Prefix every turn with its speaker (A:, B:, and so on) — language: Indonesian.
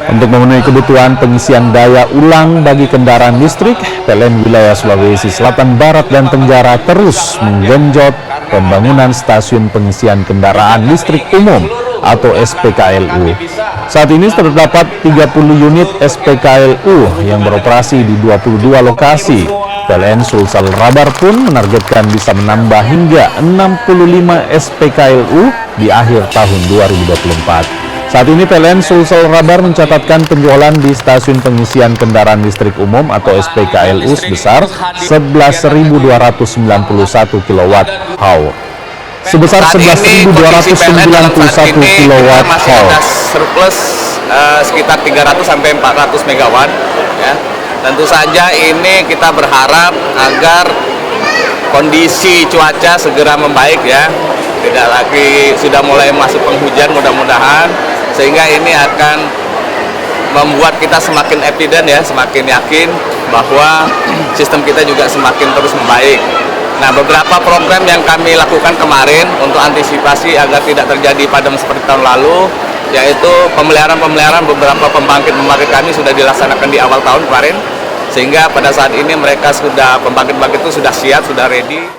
A: Untuk memenuhi kebutuhan pengisian daya ulang bagi kendaraan listrik, PLN wilayah Sulawesi Selatan, Barat, dan Tenggara terus menggenjot pembangunan stasiun pengisian kendaraan listrik umum atau SPKLU. Saat ini terdapat 30 unit SPKLU yang beroperasi di 22 lokasi. PLN Sulsel Rabar pun menargetkan bisa menambah hingga 65 SPKLU di akhir tahun 2024. Saat ini PLN Sulsel Rabar mencatatkan penjualan di stasiun pengisian kendaraan listrik umum atau SPKLU sebesar 11.291 kWh. Sebesar 11.291 kWh.
B: Masih ada surplus sekitar 300 sampai 400 megawatt. Ya. Tentu saja ini kita berharap agar kondisi cuaca segera membaik ya. Tidak lagi, sudah mulai masuk penghujan mudah-mudahan, sehingga ini akan membuat kita semakin evident ya, semakin yakin bahwa sistem kita juga semakin terus membaik. Nah, beberapa program yang kami lakukan kemarin untuk antisipasi agar tidak terjadi padam seperti tahun lalu, yaitu pemeliharaan beberapa pembangkit kami sudah dilaksanakan di awal tahun kemarin, sehingga pada saat ini mereka sudah, pembangkit itu sudah siap, sudah ready.